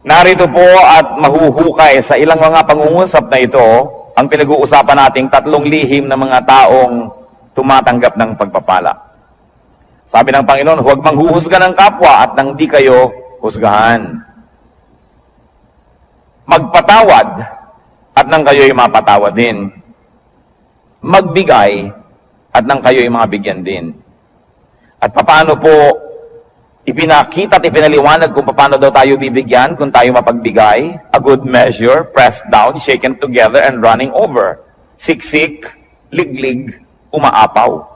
Narito po at mahuhukay sa ilang mga pangungusap na ito ang pinag-uusapan nating tatlong lihim ng mga taong tumatanggap ng pagpapala. Sabi ng Panginoon, huwag manghuhusga ng kapwa at nang di kayo husgahan. Magpatawad at nang kayo'y mapatawad din. Magbigay at nang kayo'y mabigyan din. At paano po ipinakita at ipinaliwanag kung paano daw tayo bibigyan, kung tayo mapagbigay? A good measure, pressed down, shaken together, and running over. Siksik, liglig, umaapaw.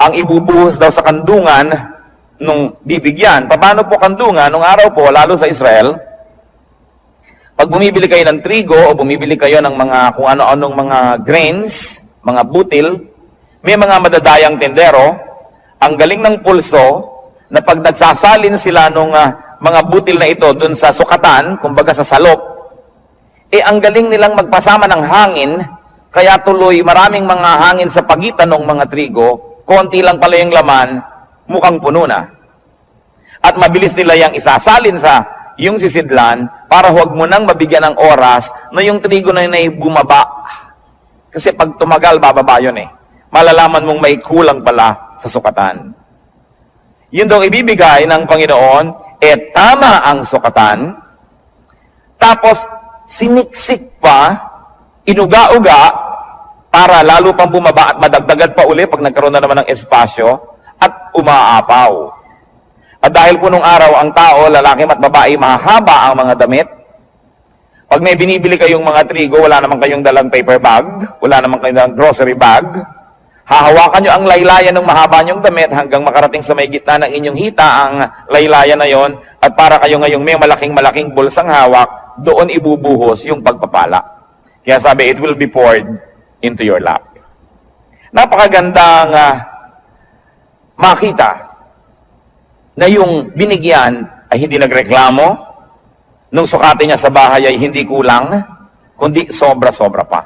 Ang ibubuhos daw sa kandungan nung bibigyan. Paano po kandungan? Nung araw po, lalo sa Israel, pag bumibili kayo ng trigo o bumibili kayo ng mga kung ano-anong mga grains, mga butil, may mga madadayang tendero, ang galing ng pulso, na pag nagsasalin sila nung mga butil na ito dun sa sukatan, kumbaga sa salop, ang galing nilang magpasama ng hangin, kaya tuloy maraming mga hangin sa pagitan ng mga trigo, konti lang pala yung laman, mukhang puno na. At mabilis nila yung isasalin sa yung sisidlan, para huwag mo nang mabigyan ng oras na yung trigo na yun ay bumaba. Kasi pag tumagal, bababa yun Malalaman mong may kulang pala sa sukatan. Yun daw ibibigay ng Panginoon, tama ang sukatan, tapos siniksik pa, inuga-uga, para lalo pang bumaba at madagdagan pa uli pag nagkaroon na naman ng espasyo, at umaapaw. At dahil po nung araw, ang tao, lalaki at babae, mahaba ang mga damit. Pag may binibili kayong mga trigo, wala naman kayong dalang paper bag, wala naman kayong dalang grocery bag, hahawakan nyo ang laylayan ng mahaba nyong damit hanggang makarating sa may gitna ng inyong hita ang laylayan na yon, at para kayo ngayong may malaking-malaking bulsang hawak, doon ibubuhos yung pagpapala. Kaya sabi, it will be poured into your lap. Napakagandang makita na yung binigyan ay hindi nagreklamo, nung sukatin niya sa bahay ay hindi kulang, kundi sobra-sobra pa.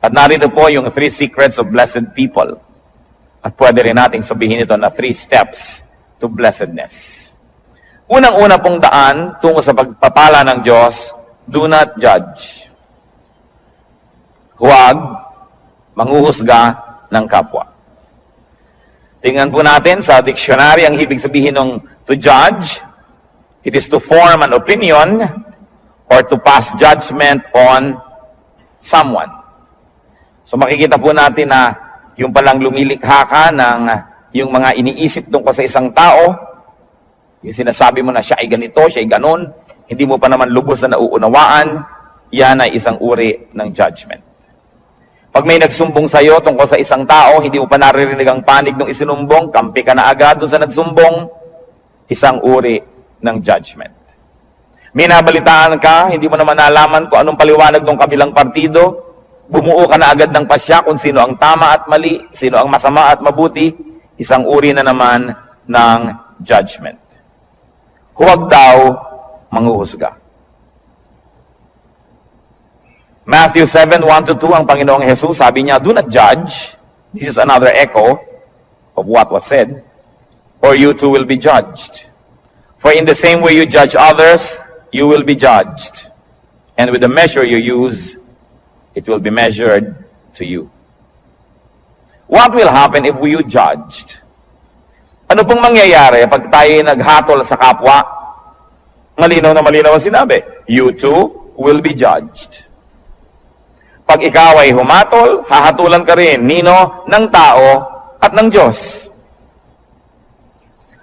At narito po yung 3 secrets of blessed people. At pwede rin nating sabihin ito na 3 steps to blessedness. Unang-una pong daan tungo sa pagpapala ng Diyos, do not judge. Huwag manghuhusga ng kapwa. Tingnan po natin sa dictionary ang ibig sabihin ng to judge. It is to form an opinion or to pass judgment on someone. So makikita po natin na yung palang lumilikha ka ng yung mga iniisip tungkol sa isang tao, yung sinasabi mo na siya ay ganito, siya ay ganon, hindi mo pa naman lubos na nauunawaan, yan ay isang uri ng judgment. Pag may nagsumbong sa iyo tungkol sa isang tao, hindi mo pa naririnig ang panig ng isinumbong, kampi ka na agad doon sa nagsumbong, isang uri ng judgment. May nabalitaan ka, hindi mo naman nalaman kung anong paliwanag ng kabilang partido, bumuo ka na agad ng pasya kung sino ang tama at mali, sino ang masama at mabuti, isang uri na naman ng judgment. Huwag daw manghuhusga. Matthew 7:1-2, ang Panginoong Jesus, sabi niya, do not judge. This is another echo of what was said. Or you too will be judged. For in the same way you judge others, you will be judged. And with the measure you use, it will be measured to you. What will happen if we judged? Ano pong mangyayari pag tayo naghatol sa kapwa? Malinaw na malinaw ang sinabi. You too will be judged. Pag ikaw ay humatol, hahatulan ka rin, nino, ng tao at ng Diyos.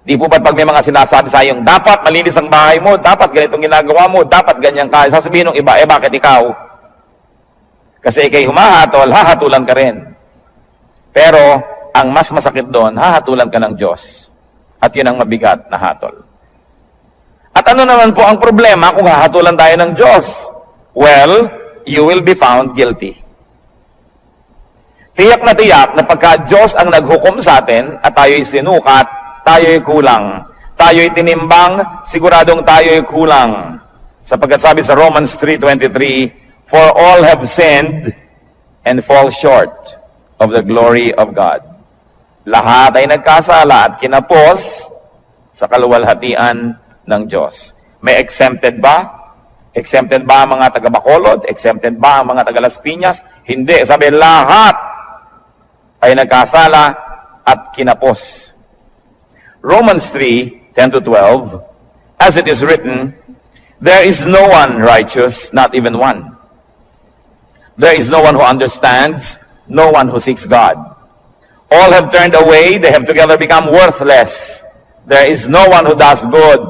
Di po ba't pag may mga sinasabi sa iyong, dapat malinis ang bahay mo, dapat ganitong ginagawa mo, dapat ganyan ka, sasabihin ng iba, bakit ikaw? Kasi ikay humahatol, hahatulan ka rin. Pero, ang mas masakit doon, hahatulan ka ng Diyos. At yun ang mabigat na hatol. At ano naman po ang problema kung hahatulan tayo ng Diyos? Well, you will be found guilty. Tiyak na pagka Diyos ang naghukom sa atin at tayo'y sinukat, tayo'y kulang. Tayo'y tinimbang, siguradong tayo'y kulang. Sapagkat sabi sa Romans 3:23, for all have sinned and fall short of the glory of God. Lahat ay nagkasala at kinapos sa kaluwalhatian ng Diyos. May exempted ba? Exempted ba ang mga taga Bacolod? Exempted ba ang mga taga Las Piñas? Hindi. Sabi, lahat ay nagkasala at kinapos. Romans 3:10-12, as it is written, there is no one righteous, not even one. There is no one who understands, no one who seeks God. All have turned away, they have together become worthless. There is no one who does good,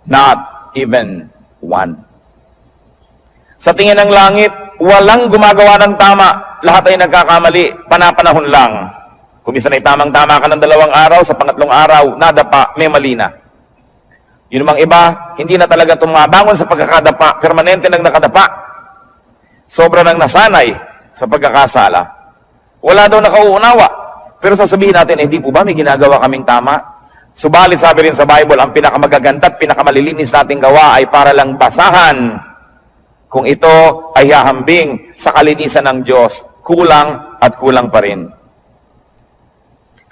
not even one. Sa tingin ng langit, walang gumagawa ng tama. Lahat ay nagkakamali, panapanahon lang. Kung minsan ay tamang-tama ka ng 2 araw, sa pangatlong araw, nadapa, may mali na. Yun namang iba, hindi na talaga tumabangon sa pagkakadapa, permanente nang nakadapa. Sobra nang nasanay sa pagkakasala. Wala daw nakauunawa. Pero sasabihin natin, hindi po ba may ginagawa kaming tama? Subalit sabi rin sa Bible, ang pinakamagaganda at pinakamalilinis nating gawa ay para lang basahan. Kung ito ay hahambing sa kalinisan ng Diyos, kulang at kulang pa rin.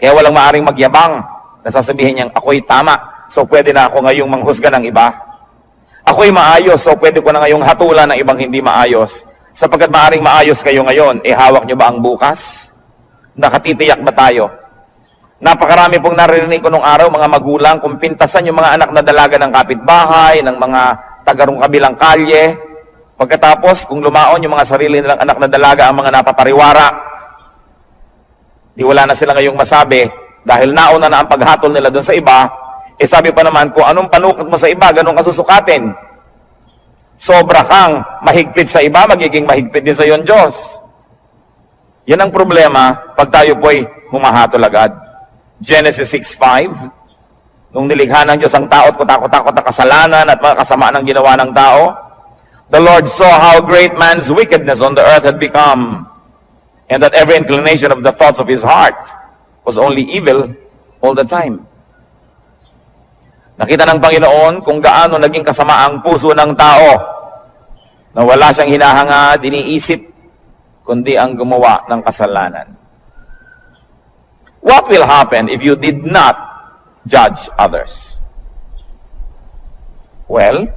Kaya walang maaring magyabang na sasabihin niyang, ako'y tama, so pwede na ako ngayong manghusga ng iba. Ako'y maayos, so pwede ko na ngayong hatulan ng ibang hindi maayos. Sapagkat maaring maayos kayo ngayon, hawak niyo ba ang bukas? Nakatitiyak ba tayo? Napakarami pong naririnig ko nung araw, mga magulang, kung pintasan yung mga anak na dalaga ng kapitbahay, ng mga tagarong kabilang kalye. Pagkatapos, kung lumaon yung mga sarili nilang anak na dalaga ang mga napapariwara, di wala na sila ngayong masabi, dahil nauna na ang paghatol nila doon sa iba, sabi pa naman, kung anong panukot mo sa iba, ganun ka susukatin. Sobra kang mahigpit sa iba, magiging mahigpit din sa iyon Diyos. Yan ang problema pag tayo po'y humahatol agad. Genesis 6:5, nung nilikha ng Diyos ang tao at kutakot-takot na kasalanan at mga kasamaan ng ginawa ng tao, the Lord saw how great man's wickedness on the earth had become, and that every inclination of the thoughts of his heart was only evil all the time. Nakita ng Panginoon kung gaano naging kasama ang puso ng tao na wala siyang hinahangad, iniisip, kundi ang gumawa ng kasalanan. What will happen if you did not judge others? Well,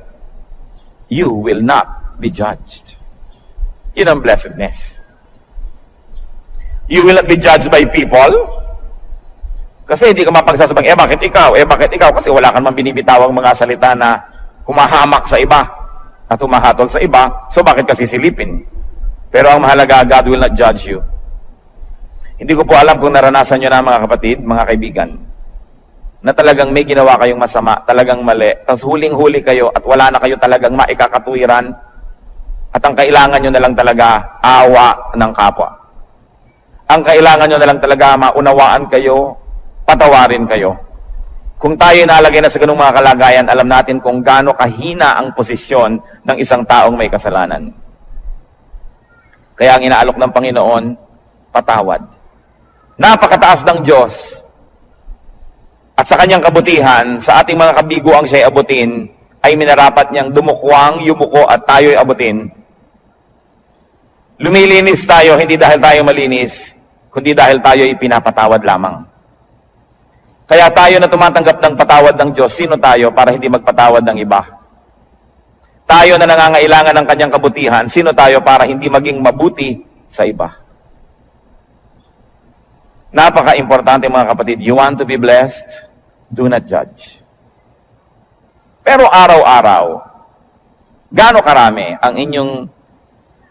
you will not be judged. Yun ang blessedness. You will not be judged by people. Kasi hindi ka mapagsasabang, bakit ikaw? Bakit ikaw? Kasi wala kang man binibitawang mga salita na humahamak sa iba at humahatol sa iba. So bakit kasi silipin? Pero ang mahalaga, God will not judge you. Hindi ko po alam kung naranasan nyo na mga kapatid, mga kaibigan, na talagang may ginawa kayong masama, talagang mali, tapos huling-huli kayo at wala na kayo talagang maikakatuwiran at ang kailangan nyo na lang talaga awa ng kapwa. Ang kailangan nyo na lang talaga maunawaan kayo, patawarin kayo. Kung tayo nalagay na sa ganung mga kalagayan, alam natin kung gaano kahina ang posisyon ng isang taong may kasalanan. Kaya ang inaalok ng Panginoon, patawad. Napakataas ng Diyos at sa kanyang kabutihan, sa ating mga kabiguang siya'y abutin, ay minarapat niyang dumukwang, yumuko at tayo'y abutin. Lumilinis tayo, hindi dahil tayo malinis, kundi dahil tayo'y pinapatawad lamang. Kaya tayo na tumatanggap ng patawad ng Diyos, sino tayo para hindi magpatawad ng iba? Tayo na nangangailangan ng kanyang kabutihan, sino tayo para hindi maging mabuti sa iba? Napaka-importante mga kapatid, you want to be blessed, do not judge. Pero araw-araw, gaano karami ang inyong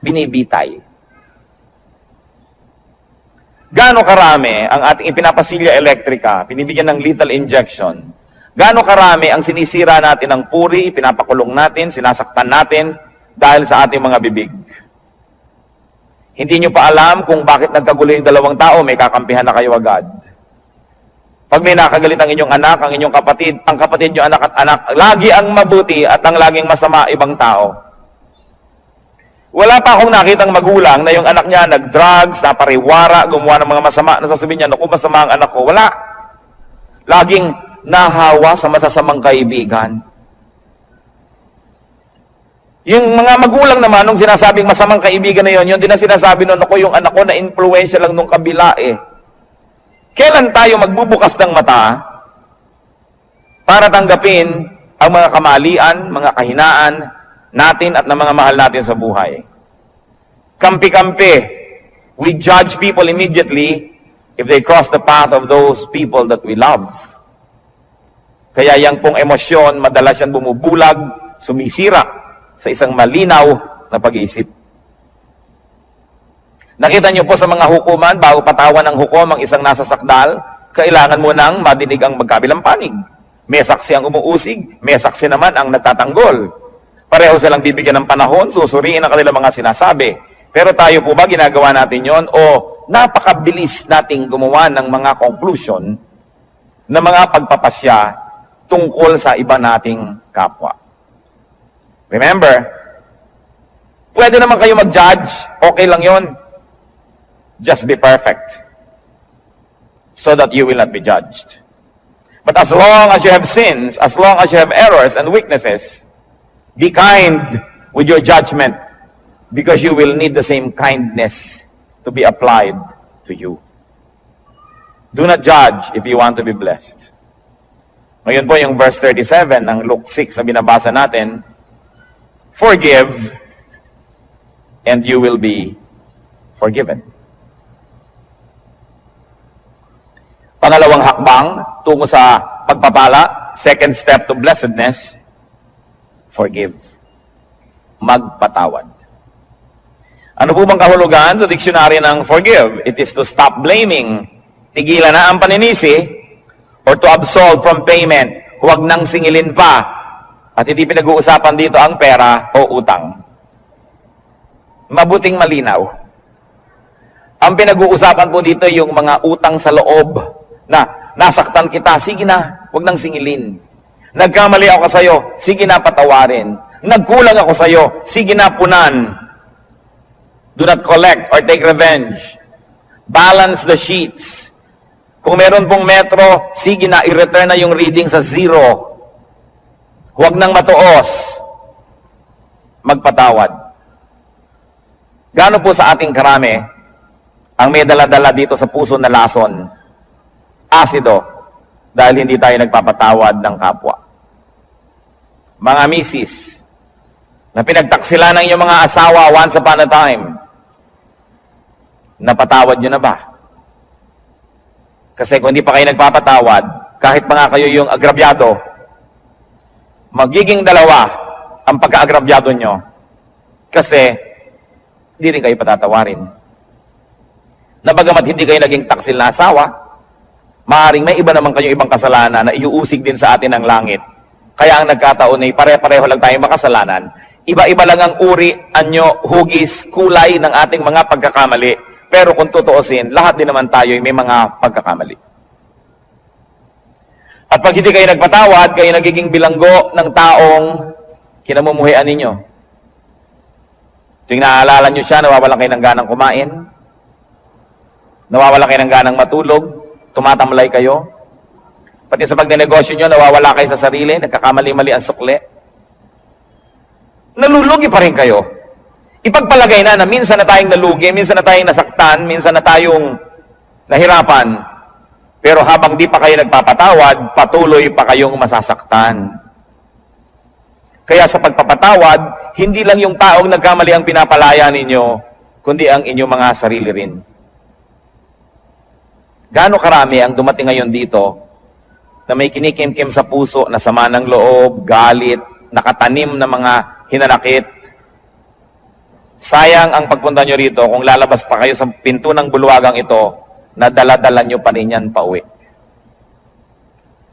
binibitay? Gaano karami ang ating ipinapasilya elektrika, pinibigyan ng lethal injection? Gaano karami ang sinisira natin ng puri, pinapakulong natin, sinasaktan natin dahil sa ating mga bibig? Hindi nyo pa alam kung bakit nagkagulo yung 2 tao, may kakampihan na kayo agad. Pag may nakagalit ang inyong anak, ang inyong kapatid, ang kapatid nyo, anak at anak, lagi ang mabuti at ang laging masama ibang tao. Wala pa akong nakitang magulang na yung anak niya nag-drugs, napariwara, gumawa ng mga masama, nasasabihin niya, naku, masama ang anak ko. Wala. Laging nahawa sa masasamang kaibigan. Yung mga magulang naman, nung sinasabing masamang kaibigan na yun, yun din na sinasabi nun, ako yung anak ko na influensya lang nung kabila eh. Kailan tayo magbubukas ng mata para tanggapin ang mga kamalian, mga kahinaan natin at ng mga mahal natin sa buhay. Kampi-kampi, we judge people immediately if they cross the path of those people that we love. Kaya yang pong emosyon, madalas yan bumubulag, sumisira sa isang malinaw na pag-iisip. Nakita niyo po sa mga hukuman, bago patawan ng hukom ang isang nasa sakdal, kailangan mo nang madinig ang magkabilang panig. May saksi ang umuusig, may saksi naman ang nagtatanggol. Pareho silang bibigyan ng panahon, susuriin ang kanilang mga sinasabi. Pero tayo po ba ginagawa natin yon o napakabilis nating gumawa ng mga conclusion na mga pagpapasya tungkol sa iba nating kapwa? Remember, pwede naman kayo mag-judge, okay lang yon. Just be perfect so that you will not be judged. But as long as you have sins, as long as you have errors and weaknesses, be kind with your judgment because you will need the same kindness to be applied to you. Do not judge if you want to be blessed. Ngayon po yung verse 37 ng Luke 6 na binabasa natin, forgive and you will be forgiven. Pangalawang hakbang tungo sa pagpapala, second step to blessedness, forgive. Magpatawad. Ano po bang kahulugan sa diksyonaryo ng forgive? It is to stop blaming. Tigilan na ang paninisi or to absolve from payment. Huwag nang singilin pa. At hindi pinag-uusapan dito ang pera o utang. Mabuting malinaw. Ang pinag-uusapan po dito yung mga utang sa loob na nasaktan kita, sige na, huwag nang singilin. Nagkamali ako sa'yo, sige na patawarin. Nagkulang ako sa'yo, sige na punan. Do not collect or take revenge. Balance the sheets. Kung meron pong metro, sige na, i-return na yung reading sa 0. Huwag nang matuos. Magpatawad. Gaano po sa ating karami ang may dala-dala dito sa puso na lason? Asido. Dahil hindi tayo nagpapatawad ng kapwa. Mga misis, na pinagtaksila ng inyong mga asawa once upon a time, napatawad nyo na ba? Kasi kung hindi pa kayo nagpapatawad, kahit pa nga kayo yung agrabyado, magiging dalawa ang pagka-agrabyado nyo. Kasi, hindi rin kayo patatawarin. Nabagamat hindi kayo naging taksil na asawa, maaaring may iba naman kayong ibang kasalanan na iuusig din sa atin ng langit. Kaya ang nagkataon ay pare-pareho lang tayong makasalanan. Iba-iba lang ang uri, anyo, hugis, kulay ng ating mga pagkakamali. Pero kung tutuusin, lahat din naman tayo may mga pagkakamali. At pag hindi kayo nagpatawad, kayo nagiging bilanggo ng taong kinamumuhian ninyo. Tuwing naaalala nyo siya, nawawalan kayo ng ganang kumain, nawawalan kayo ng ganang matulog, tumatamlay kayo. Pati sa pagnenegosyo nyo, nawawala kayo sa sarili, nagkakamali-mali ang sukli. Nalulugi pa rin kayo. Ipagpalagay na minsan na tayong nalugi, minsan na tayong nasaktan, minsan na tayong nahirapan. Pero habang di pa kayo nagpapatawad, patuloy pa kayong masasaktan. Kaya sa pagpapatawad, hindi lang yung taong nagkamali ang pinapalaya ninyo, kundi ang inyong mga sarili rin. Gaano karami ang dumating ngayon dito na may kinikim-kim sa puso na sama ng loob, galit, nakatanim na mga hinanakit. Sayang ang pagpunta nyo rito kung lalabas pa kayo sa pinto ng bulwagang ito na dala-dala nyo pa rin yan pauwi.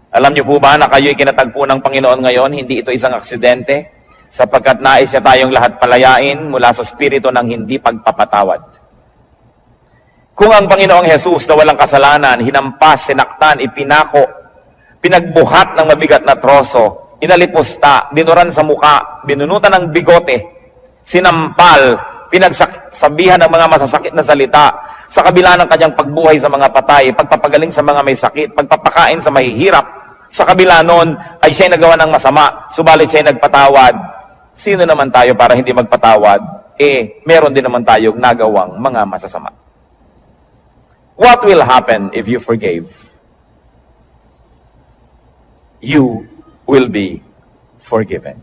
Alam nyo po ba na kayo'y kinatagpo ng Panginoon ngayon, hindi ito isang aksidente, sapagkat nais niya tayong lahat palayain mula sa spirito ng hindi pagpapatawad. Kung ang Panginoong Jesus na walang kasalanan, hinampas, sinaktan, ipinako, pinagbuhat ng mabigat na troso, inalipusta, dinuran sa muka, binunutan ng bigote, sinampal, pinagsabihan ng mga masasakit na salita, sa kabila ng kanyang pagbuhay sa mga patay, pagpapagaling sa mga may sakit, pagpapakain sa mahihirap, sa kabila nun ay siya'y nagawa ng masama, subalit siya'y nagpatawad. Sino naman tayo para hindi magpatawad? Meron din naman tayong nagawang mga masasama. What will happen if you forgave? You will be forgiven.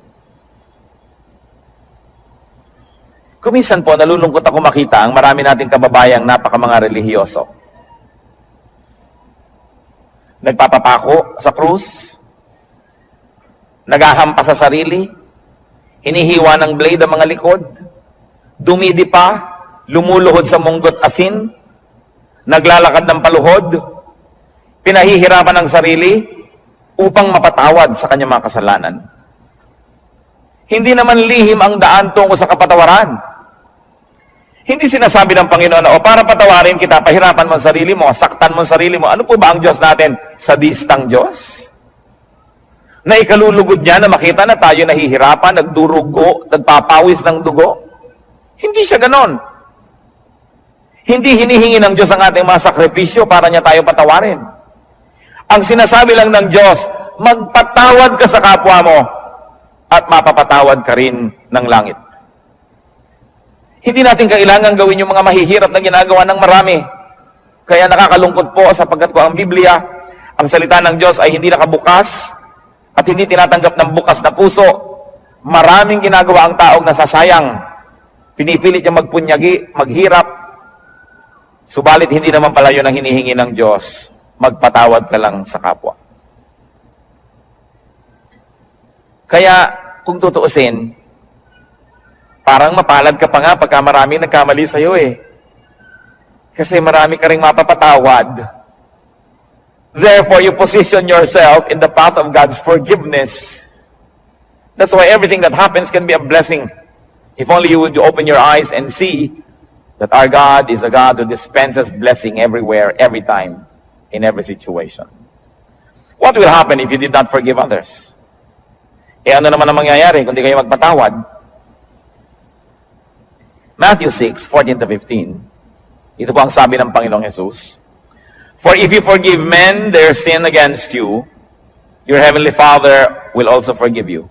Kuminsan po, nalulungkot ako makita ang marami nating kababayang mga relihiyoso. Nagpapapako sa krus, naghahampas sa sarili, hinihiwa ng blade ang mga likod, dumidipa, lumuluhod sa munggot asin, naglalakad ng paluhod, pinahihirapan ng sarili upang mapatawad sa kanyang mga kasalanan. Hindi naman lihim ang daan tungo sa kapatawaran. Hindi sinasabi ng Panginoon na, para patawarin kita, pahirapan mo ang sarili mo, saktan mo ang sarili mo. Ano po ba ang Diyos natin? Sadistang Diyos? Na ikalulugod niya na makita na tayo nahihirapan, nagdurugo, nagpapawis ng dugo? Hindi siya ganon. Hindi hinihingi ng Diyos ang ating mga sakripisyo para niya tayo patawarin. Ang sinasabi lang ng Diyos, magpatawad ka sa kapwa mo at mapapatawad ka rin ng langit. Hindi natin kailangan gawin yung mga mahihirap na ginagawa ng marami. Kaya nakakalungkot po sapagkat ko ang Biblia, ang salita ng Diyos ay hindi nakabukas at hindi tinatanggap ng bukas na puso. Maraming ginagawa ang taong nasasayang. Pinipilit niya magpunyagi, maghirap. Subalit hindi naman pala yun ang hinihingi ng Diyos. Magpatawad ka lang sa kapwa. Kaya kung tutuusin, parang mapalad ka pa nga pagka marami nagkamali sa'yo eh. Kasi marami ka ring mapapatawad. Therefore, you position yourself in the path of God's forgiveness. That's why everything that happens can be a blessing. If only you would open your eyes and see that our God is a God who dispenses blessing everywhere, every time, in every situation. What will happen if you did not forgive others? Ano naman ang mangyayari kung di kayo magpatawad? Matthew 6:14-15. Ito po ang sabi ng Panginoong Jesus. For if you forgive men their sin against you, your heavenly Father will also forgive you.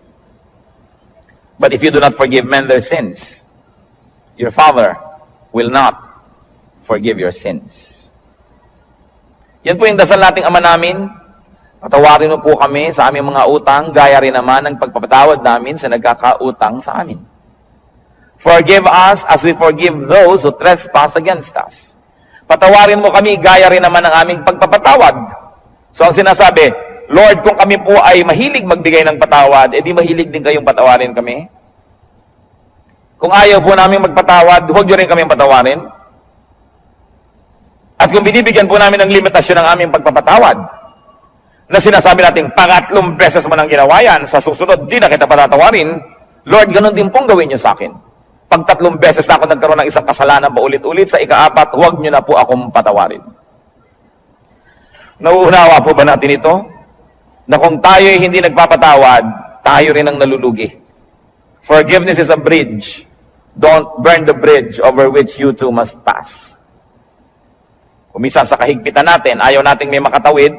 But if you do not forgive men their sins, your Father will not forgive your sins. Yan po yung dasal nating Ama namin. Patawarin mo po kami sa aming mga utang, gaya rin naman ng pagpapatawad namin sa nagkakautang sa amin. Forgive us as we forgive those who trespass against us. Patawarin mo kami, gaya rin naman ng aming pagpapatawad. So ang sinasabi, Lord, kung kami po ay mahilig magbigay ng patawad, edi mahilig din kayong patawarin kami. Kung ayaw po namin magpatawad, huwag nyo rin kami patawarin. At kung binibigyan po namin ng limitasyon ng aming pagpapatawad, na sinasabi natin, 3 beses mo nang ginawa yan, sa susunod, di na kita patatawarin, Lord, ganun din pong gawin nyo sa akin. Pag 3 beses na ako nagkaroon ng isang kasalanan paulit-ulit, sa ika-4, huwag nyo na po akong patawarin. Nauunawa po ba natin ito? Na kung tayo ay hindi nagpapatawad, tayo rin ang nalulugi. Forgiveness is a bridge. Don't burn the bridge over which you too must pass. Kumisa sa kahigpitan natin, ayaw nating may makatawid,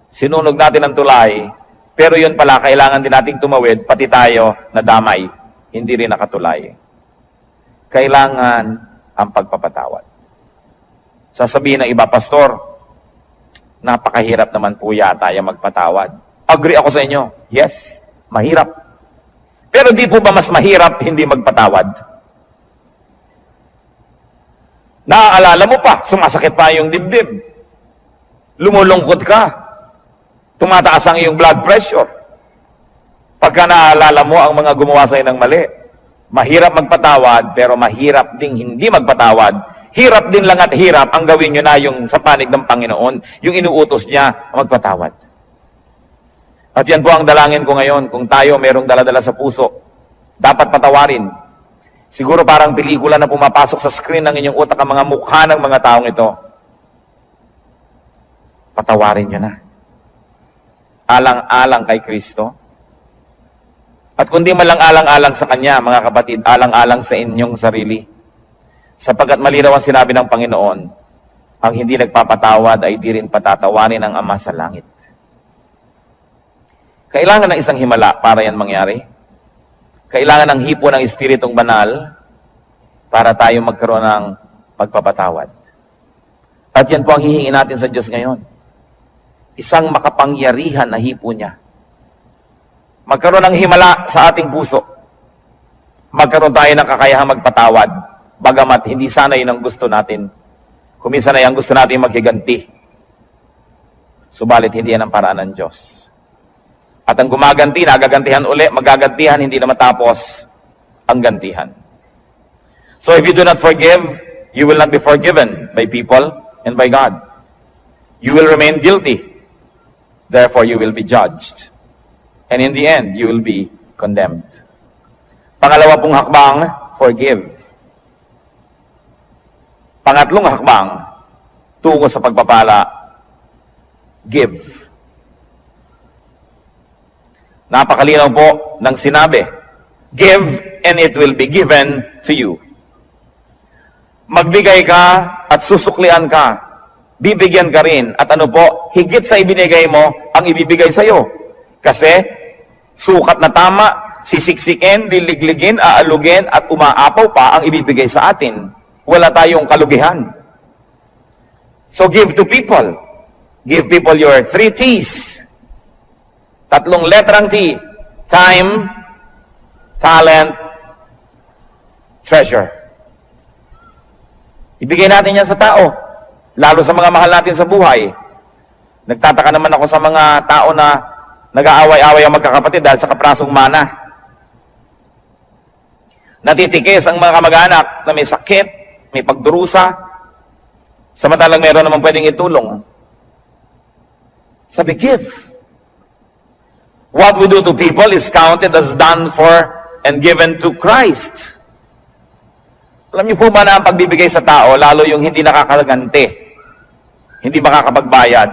sinunog natin ang tulay, pero yun pala, kailangan din nating tumawid, pati tayo na damay, hindi rin nakatulay. Kailangan ang pagpapatawad. Sasabihin ng iba, Pastor, napakahirap naman po yata yung magpatawad. Agree ako sa inyo. Yes, mahirap. Pero di po ba mas mahirap hindi magpatawad? Naaalala mo pa, sumasakit pa yung dibdib. Lumulungkot ka. Tumataas ang iyong blood pressure. Pagka naaalala mo ang mga gumawa sa'yo ng mali. Mahirap magpatawad, pero mahirap ding hindi magpatawad. Hirap din lang at hirap ang gawin nyo na yung sa panig ng Panginoon, yung inuutos niya magpatawad. At yan po ang dalangin ko ngayon, kung tayo merong daladala sa puso, dapat patawarin. Siguro parang pelikula na pumapasok sa screen ng inyong utak ang mga mukha ng mga taong ito. Patawarin nyo na. Alang-alang kay Kristo. At kundi man lang alang-alang sa Kanya, mga kapatid, alang-alang sa inyong sarili. Sapagkat malinaw ang sinabi ng Panginoon, ang hindi nagpapatawad ay di rin patatawarin ng Ama sa langit. Kailangan ng isang himala para yan mangyari. Kailangan ng hipo ng Espiritong Banal para tayo magkaroon ng pagpapatawad. At yan po ang hihingi natin sa Diyos ngayon. Isang makapangyarihan na hipo niya. magkaroon ng himala sa ating puso. Magkaroon tayo ng kakayahang magpatawad, bagamat hindi sana yun ang gusto natin. Kuminsan ay ang gusto natin maghiganti. Subalit hindi yan ang paraan ng Diyos. At ang gumaganti, nagagantihan uli, magagantihan, hindi na matapos ang gantihan. So if you do not forgive, you will not be forgiven by people and by God. You will remain guilty. Therefore, you will be judged. And in the end, you will be condemned. Pangalawa pong hakbang, forgive. Pangatlong hakbang, tungo sa pagpapala, give. Napakalinaw po ng sinabi, give and it will be given to you. Magbigay ka at susuklian ka. Bibigyan ka rin. At ano po, higit sa ibinigay mo, ang ibibigay sa iyo. Kasi, sukat na tama, sisiksikin, liligligin, aalugin, at umaapaw pa ang ibibigay sa atin. Wala tayong kalugihan. So give to people. Give people your 3 T's. 3 letrang T. Time, talent, treasure. Ibigay natin yan sa tao. Lalo sa mga mahal natin sa buhay. Nagtataka naman ako sa mga tao na nag-aaway-away ang magkakapatid dahil sa kaprasong mana. Natitikis ang mga kamag-anak na may sakit, may pagdurusa, samantalang meron naman pwedeng itulong. Sabi, give. What we do to people is counted as done for and given to Christ. Alam niyo po ba na ang pagbibigay sa tao, lalo yung hindi nakakaganti, hindi makakapagbayad,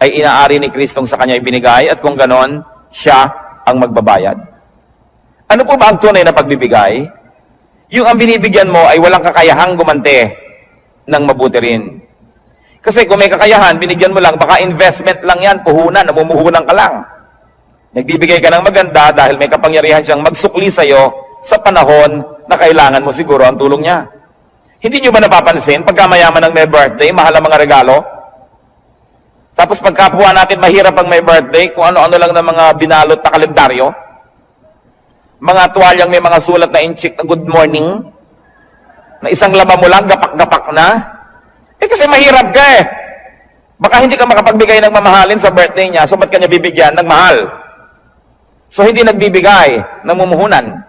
ay inaari ni Kristong sa kanya ibinigay at kung ganon, siya ang magbabayad. Ano po ba ang tunay na pagbibigay? Yung ang binibigyan mo ay walang kakayahang gumante ng mabuti rin. Kasi kung may kakayahan, binigyan mo lang, baka investment lang yan, puhunan, namumuhunan ka lang. Nagbibigay ka ng maganda dahil may kapangyarihan siyang magsukli sa iyo sa panahon na kailangan mo siguro ang tulong niya. Hindi nyo ba napapansin, pagka mayaman ng may birthday, mahal ang mga regalo? Tapos pagkapuha natin, mahirap ang may birthday, kung ano-ano lang ng mga binalot na kalendaryo. Mga tuwalyang may mga sulat na inchik na good morning, na isang laba mo lang, gapak-gapak na. Kasi mahirap ka eh. Baka hindi ka makapagbigay ng mamahalin sa birthday niya, so ba't ka niya bibigyan ng mahal? So hindi nagbibigay, namumuhunan.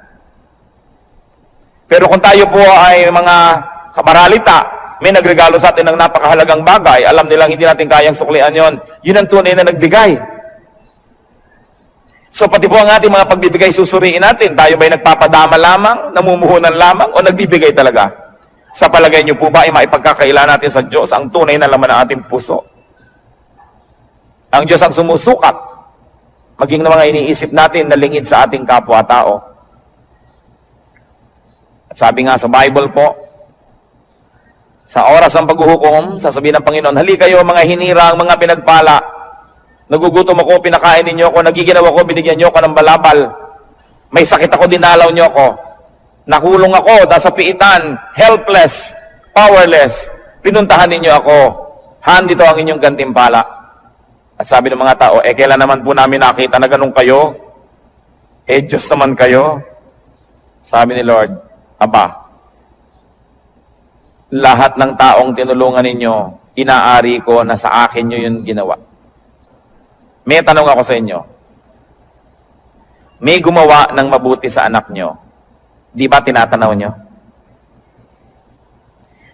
Pero kung tayo po ay mga kamaralita, may nagregalo sa atin ng napakahalagang bagay, alam nilang hindi natin kayang suklian yon, yun ang tunay na nagbigay. So pati po ang ating mga pagbibigay, susuriin natin, tayo ba'y nagpapadama lamang, namumuhunan lamang, o nagbibigay talaga? Sa palagay niyo po ba ay maipagkakaila natin sa Diyos ang tunay na laman ng ating puso? Ang Diyos ang sumusukat, maging na mga iniisip natin na lingid sa ating kapwa-tao. At sabi nga sa Bible po, sa oras ng paghuhukom, sasabihin ng Panginoon, halika kayo mga hinirang, mga pinagpala, nagugutom ako, pinakain ninyo ako, nagiginaw ako, binigyan niyo ako ng balabal, may sakit ako, dinalaw niyo ako, nakulong ako, nasa piitan, helpless, powerless, pinuntahan ninyo ako, dito ang inyong gantimpala. At sabi ng mga tao, kailan naman po namin nakita na ganun kayo? Diyos naman kayo. Sabi ni Lord, Aba, lahat ng taong tinulungan ninyo, inaari ko na sa akin nyo yun ginawa. May tanong ako sa inyo. May gumawa ng mabuti sa anak nyo. Di ba tinatanaw nyo?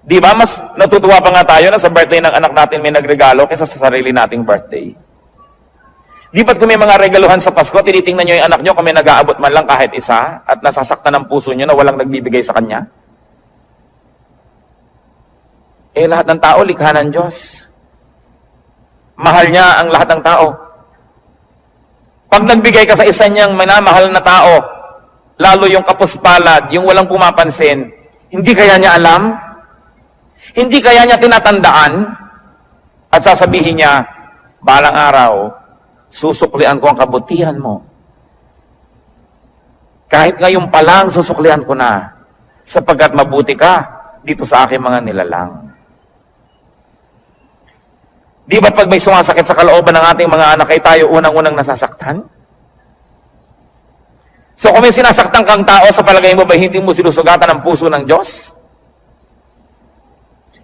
Di ba mas natutuwa pa nga tayo na sa birthday ng anak natin may nagregalo kaysa sa sarili nating birthday? Di ba't kung may mga regaluhan sa Pasko, tinitingnan nyo yung anak nyo kung may nag-aabot man lang kahit isa at nasasaktan ng puso nyo na walang nagbibigay sa kanya? Lahat ng tao, likha ng Diyos. Mahal niya ang lahat ng tao. Pag nagbigay ka sa isa niyang minamahal na tao, lalo yung kapuspalad, yung walang pumapansin, hindi kaya niya alam? Hindi kaya niya tinatandaan? At sasabihin niya, balang araw, susuklian ko ang kabutihan mo. Kahit ngayon pa lang, susuklian ko na, sapagkat mabuti ka dito sa aking mga nilalang. Di ba pag may sumasakit sa kalooban ng ating mga anak, ay tayo unang-unang nasasaktan? So kung may sinasaktan kang tao, sa palagay mo ba hindi mo sinusugatan ang puso ng Diyos?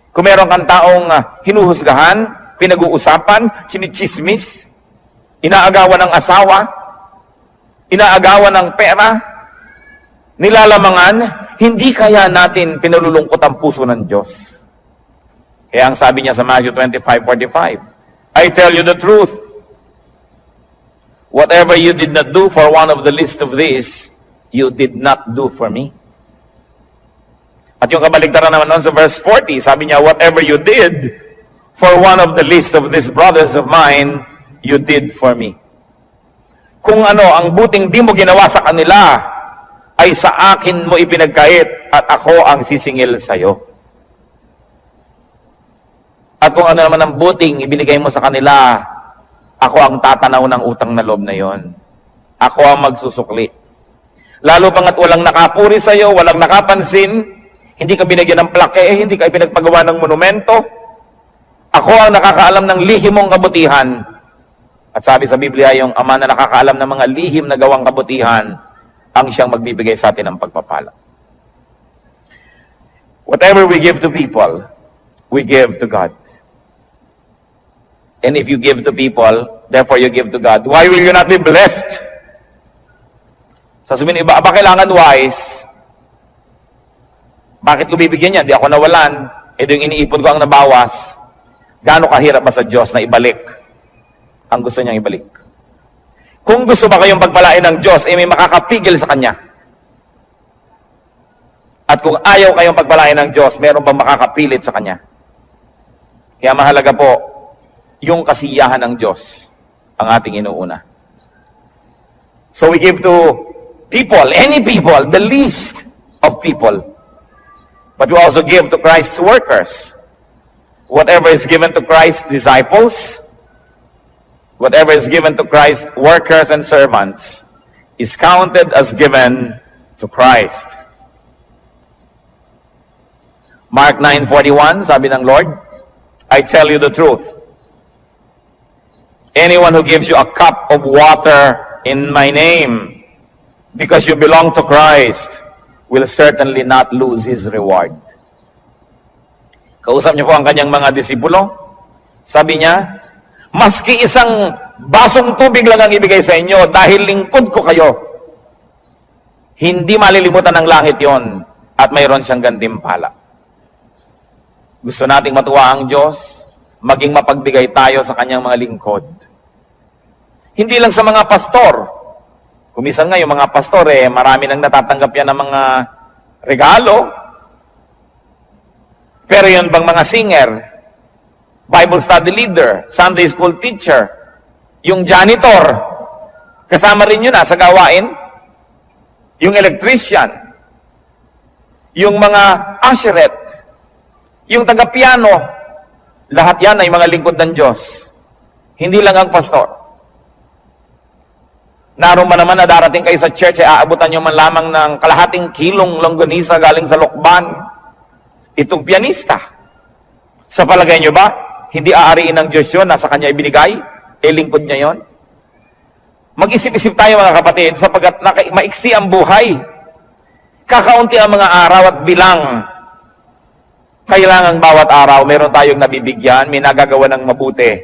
Kung meron kang taong hinuhusgahan, pinag-uusapan, chinichismis, inaagawan ng asawa, inaagawan ng pera, nilalamangan, hindi kaya natin pinalulungkot ang puso ng Diyos. Kaya ang sabi niya sa Matthew 25:45, I tell you the truth, whatever you did not do for one of the least of these, you did not do for me. At yung kabaligtaran naman nun sa verse 40, sabi niya, whatever you did for one of the least of these brothers of mine, you did for me. Kung ano, ang buting di mo ginawa sa kanila, ay sa akin mo ipinagkait at ako ang sisingil sa iyo. At kung ano naman ang buting ibinigay mo sa kanila, ako ang tatanaw ng utang na loob na yon. Ako ang magsusukli. Lalo pangat walang nakapuri sa iyo, walang nakapansin, hindi ka binigyan ng plaque, hindi ka ipinagpagawa ng monumento. Ako ang nakakaalam ng lihim mong kabutihan. At sabi sa Biblia, yung ama na nakakaalam ng mga lihim na gawang kabutihan, ang siyang magbibigay sa atin ng pagpapala. Whatever we give to people, we give to God. And if you give to people, therefore you give to God, why will you not be blessed? Sasabihin iba, aba kailangan wise? Bakit ko bibigyan yan? Di ako nawalan. Ito yung iniipon ko ang nabawas. Gaano kahirap ba sa Diyos na ibalik ang gusto niyang ibalik? Kung gusto ba kayong pagpalain ng Diyos, may makakapigil sa Kanya. At kung ayaw kayong pagpalain ng Diyos, meron bang makakapilit sa Kanya? Kaya mahalaga po, yung kasiyahan ng Diyos ang ating inuuna. So we give to people, any people, the least of people. But we also give to Christ's workers. Whatever is given to Christ's disciples, whatever is given to Christ's workers and servants, is counted as given to Christ. Mark 9:41, sabi ng Lord, I tell you the truth. Anyone who gives you a cup of water in my name, because you belong to Christ, will certainly not lose his reward. Kausap niyo po ang kanyang mga disipulo. Sabi niya, maski isang basong tubig lang ang ibigay sa inyo dahil lingkod ko kayo, hindi malilimutan ng langit yon at mayroon siyang gantimpala. Gusto nating matuwa ang Diyos, maging mapagbigay tayo sa kanyang mga lingkod. Hindi lang sa mga pastor. Kumisan nga yung mga pastor, marami nang natatanggap yan ng mga regalo. Pero yun bang mga singer, Bible study leader, Sunday school teacher, yung janitor, kasama rin yun sa gawain. Yung electrician, yung mga usherette, yung taga-piano, lahat yan ay mga lingkod ng Diyos. Hindi lang ang pastor. Naroon man naman na darating kayo sa church, aabutan nyo man lamang ng kalahating kilong longganisa galing sa Lokban. Itong pianista. Sa palagay nyo ba, hindi aariin ng Diyos yun, nasa Kanya ibinigay? Lingkod niya yon. Mag-isip-isip tayo mga kapatid, sapagkat maiksi ang buhay. Kakaunti ang mga araw at bilang. Kailangan bawat araw, meron tayong nabibigyan, may nagagawa ng mabuti.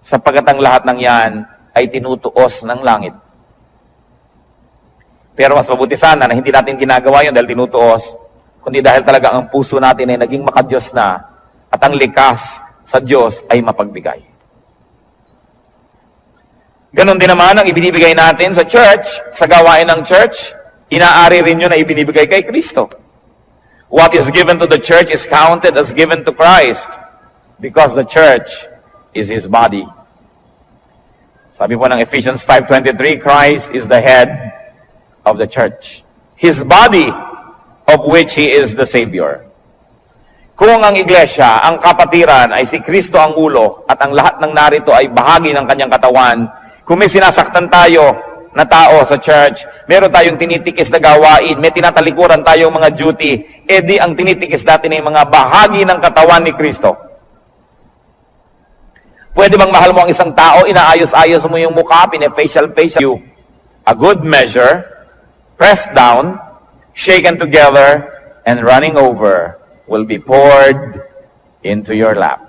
Sapagkat ang lahat ng yan ay tinutuos ng langit. Pero mas mabuti sana na hindi natin ginagawa yun dahil tinutuos, kundi dahil talaga ang puso natin ay naging makadiyos na at ang likas sa Diyos ay mapagbigay. Ganon din naman ang ibinibigay natin sa church, sa gawain ng church, inaari rin yun na ibinibigay kay Kristo. What is given to the church is counted as given to Christ because the church is His body. Sabi po ng Ephesians 5:23, Christ is the head of the church, His body, of which He is the Savior. Kung ang iglesia, ang kapatiran ay si Kristo ang ulo at ang lahat ng narito ay bahagi ng kanyang katawan, kung may sinasaktan tayo na tao sa church, meron tayong tinitikis na gawain, may tinatalikuran tayong mga duty, di ang tinitikis natin ay mga bahagi ng katawan ni Kristo. Pwede bang mahal mo ang isang tao, inaayos-ayos mo yung mukha, pine-facial you? A good measure, pressed down, shaken together, and running over will be poured into your lap.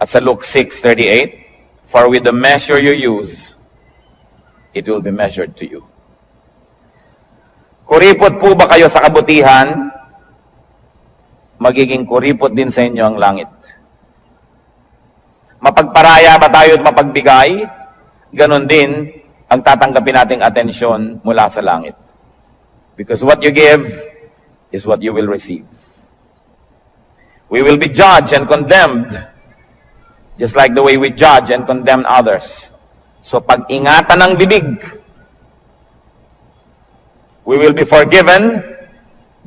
At sa Luke 6:38, for with the measure you use, it will be measured to you. Kuripot po ba kayo sa kabutihan? Magiging kuripot din sa inyo ang langit. Mapagparaya ba tayo at mapagbigay? Ganon din ang tatanggapin nating atensyon mula sa langit. Because what you give is what you will receive. We will be judged and condemned just like the way we judge and condemn others. So pag-ingatan ng bibig. We will be forgiven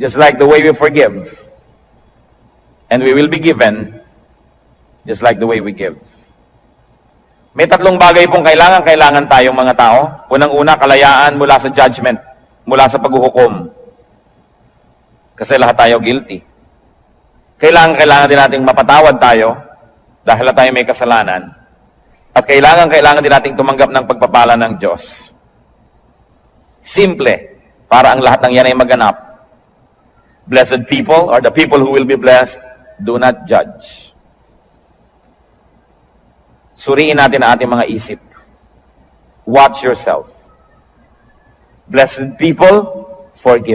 just like the way we forgive. And we will be given just like the way we give. May tatlong bagay pong kailangan tayong mga tao. Unang-una, kalayaan mula sa judgment, mula sa paghuhukom. Kasi lahat tayo guilty. Kailangan din nating mapatawad tayo dahil tayo may kasalanan. At kailangan din nating tumanggap ng pagpapala ng Diyos. Simple, para ang lahat ng yan ay maganap. Blessed people, or the people who will be blessed, do not judge. Suriin natin ang ating mga isip. Watch yourself. Blessed people, forgive.